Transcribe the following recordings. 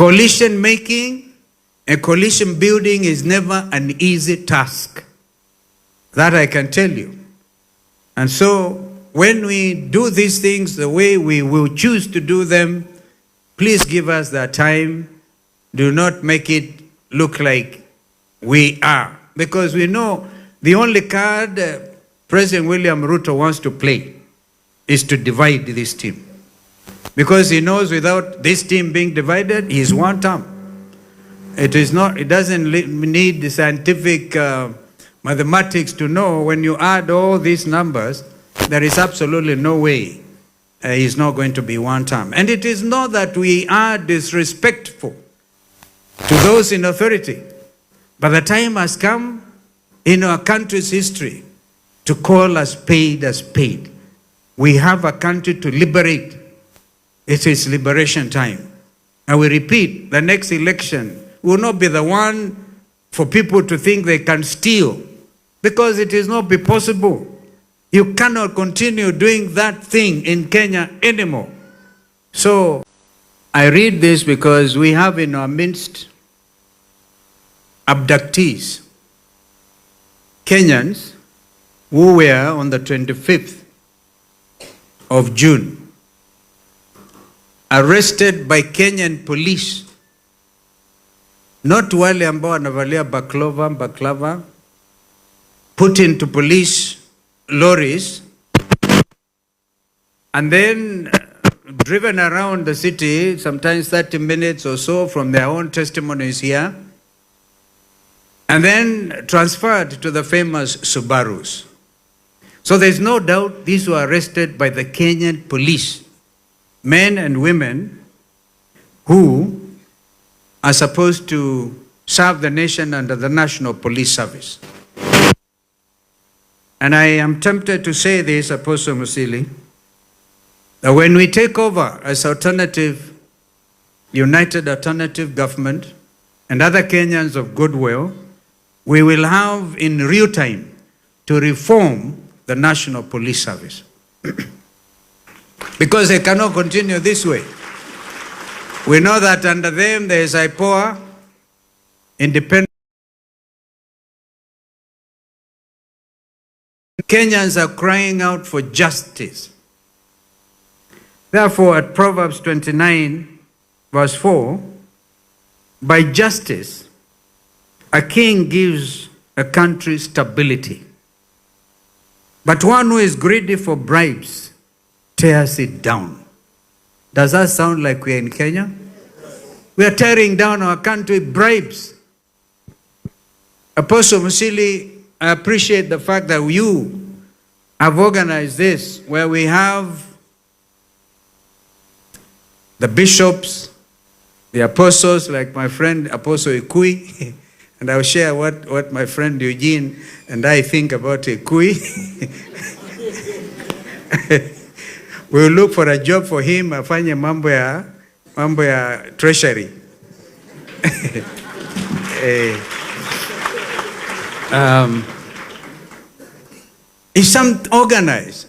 Coalition making and coalition building is never an easy task. That I can tell you. And so when we do these things the way we will choose to do them, please give us that time. Do not make it look like we are. Because we know the only card President William Ruto wants to play is to divide this team. Because he knows without this team being divided, he is one term. It doesn't need the scientific mathematics to know when you add all these numbers, there is absolutely no way he's not going to be one term. And it is not that we are disrespectful to those in authority, but the time has come in our country's history to call a spade a spade. We have a country to liberate. It is liberation time. And we repeat, the next election will not be the one for people to think they can steal, because it is not be possible. You cannot continue doing that thing in Kenya anymore. So I read this because we have in our midst abductees, Kenyans who were on the 25th of June arrested by Kenyan police. Not wale ambao wanavalia baklava, put into police lorries and then driven around the city, sometimes 30 minutes or so from their own testimonies here, and then transferred to the famous Subarus. So there's no doubt these were arrested by the Kenyan police, men and women who are supposed to serve the nation under the National Police Service. And I am tempted to say this, Apostle Musili, that when we take over as united alternative government and other Kenyans of goodwill, we will have in real time to reform the National Police Service. Because they cannot continue this way. We know that under them there is IPOA, independent. Kenyans are crying out for justice. Therefore, at Proverbs 29, verse 4, by justice, a king gives a country stability. But one who is greedy for bribes tears it down. Does that sound like we are in Kenya? We are tearing down our country with bribes. Apostle Musili, I appreciate the fact that you have organized this, where we have the bishops, the apostles, like my friend Apostle Ikui, and I'll share what my friend Eugene and I think about Ikui. We'll look for a job for him, afanye mambo ya treasury. It's some organized.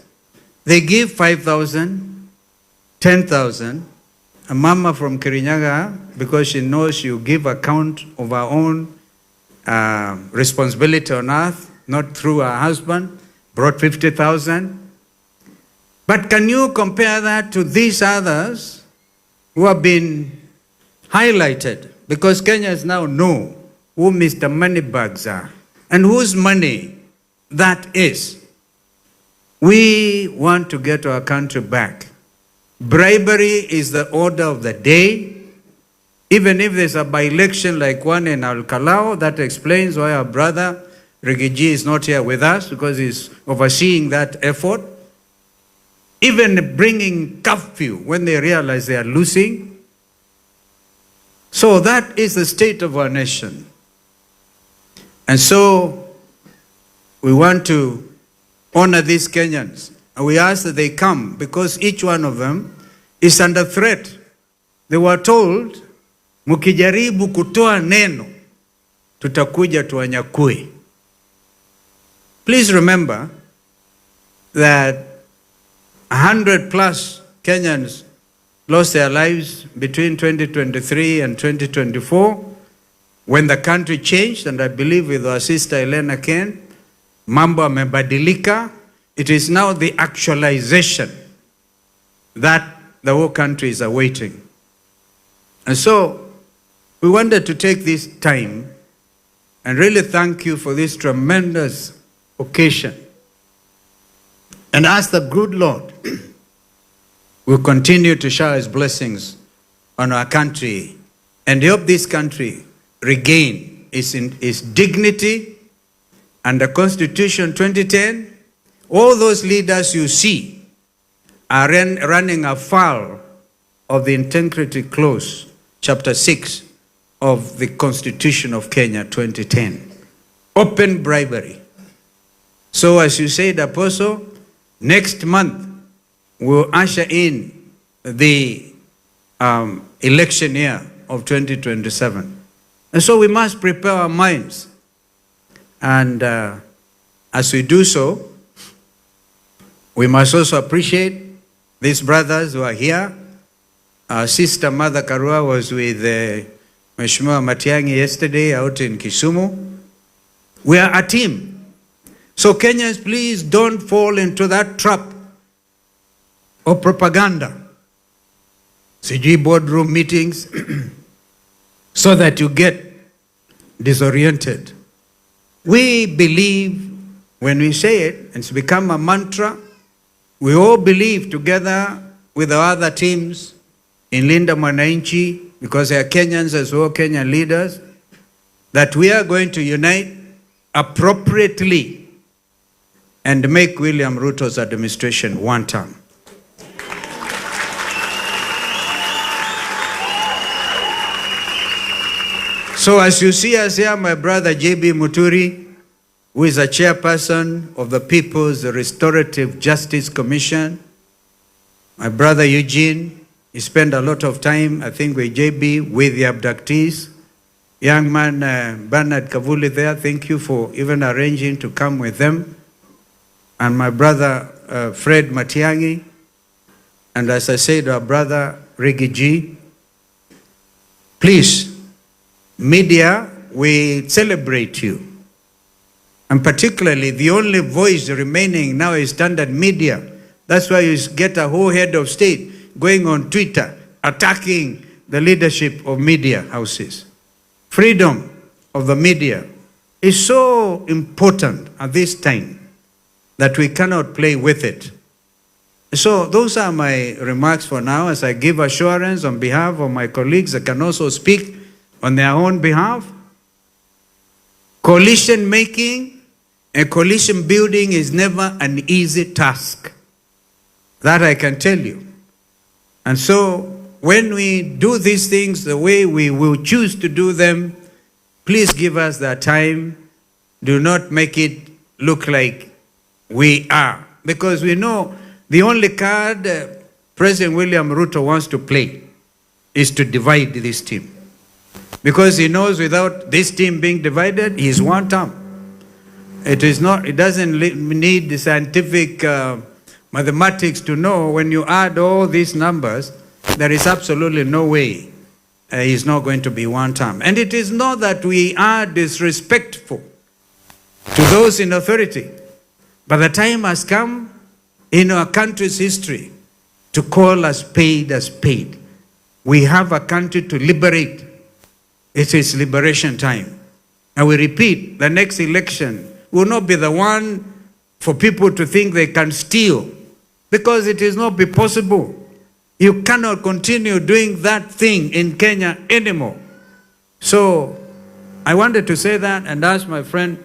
They give 5,000, 10,000. A mama from Kirinyaga, because she knows she'll give account of her own responsibility on earth, not through her husband, brought 50,000. But can you compare that to these others who have been highlighted? Because Kenyans now know who Mr. Moneybags are and whose money that is. We want to get our country back. Bribery is the order of the day. Even if there's a by-election like one in Al-Kalao, that explains why our brother Rigiji is not here with us, because he's overseeing that effort. Even bringing curfew when they realize they are losing. So that is the state of our nation. And so we want to honor these Kenyans. And we ask that they come, because each one of them is under threat. They were told, mukijaribu kutoa neno, tutakuja tuwanyakue. Please remember that 100 plus Kenyans lost their lives between 2023 and 2024 when the country changed, and I believe with our sister Elena Ken, mambo yamebadilika. It is now the actualization that the whole country is awaiting. And so we wanted to take this time and really thank you for this tremendous occasion and ask the good Lord will continue to shower his blessings on our country and help this country regain its dignity and the Constitution 2010. All those leaders you see are running afoul of the integrity clause, chapter 6 of the Constitution of Kenya 2010. Open bribery. So as you said, Apostle, next month we'll usher in the election year of 2027. And so we must prepare our minds. And as we do so, we must also appreciate these brothers who are here. Our sister Mother Karua was with Mheshimiwa Matiang'i yesterday out in Kisumu. We are a team. So Kenyans, please don't fall into that trap of propaganda. CG boardroom meetings so that you get disoriented. We believe when we say it, and it's become a mantra, we all believe together with our other teams in Linda Mwananchi, because they are Kenyans as well, Kenyan leaders, that we are going to unite appropriately and make William Ruto's administration one term. So as you see us here, my brother J.B. Muturi, who is a chairperson of the People's Restorative Justice Commission, my brother Eugene, he spent a lot of time, I think, with J.B., with the abductees. Young man Bernard Kavuli there, thank you for even arranging to come with them. And my brother Fred Matiang'i, and as I said, our brother Rigi G. Please, media, we celebrate you. And particularly, the only voice remaining now is Standard Media. That's why you get a whole head of state going on Twitter, attacking the leadership of media houses. Freedom of the media is so important at this time that we cannot play with it. So those are my remarks for now, as I give assurance on behalf of my colleagues that can also speak on their own behalf. Coalition making and coalition building is never an easy task. That I can tell you. And so when we do these things the way we will choose to do them, please give us that time. Do not make it look like we are. Because we know the only card President William Ruto wants to play is to divide this team. Because he knows without this team being divided, he is one term. It doesn't need the scientific mathematics to know when you add all these numbers, there is absolutely no way he's not going to be one term. And it is not that we are disrespectful to those in authority, but the time has come in our country's history to call a spade a spade. We have a country to liberate. It is liberation time. And we repeat, the next election will not be the one for people to think they can steal, because it is not be possible. You cannot continue doing that thing in Kenya anymore. So I wanted to say that and ask my friend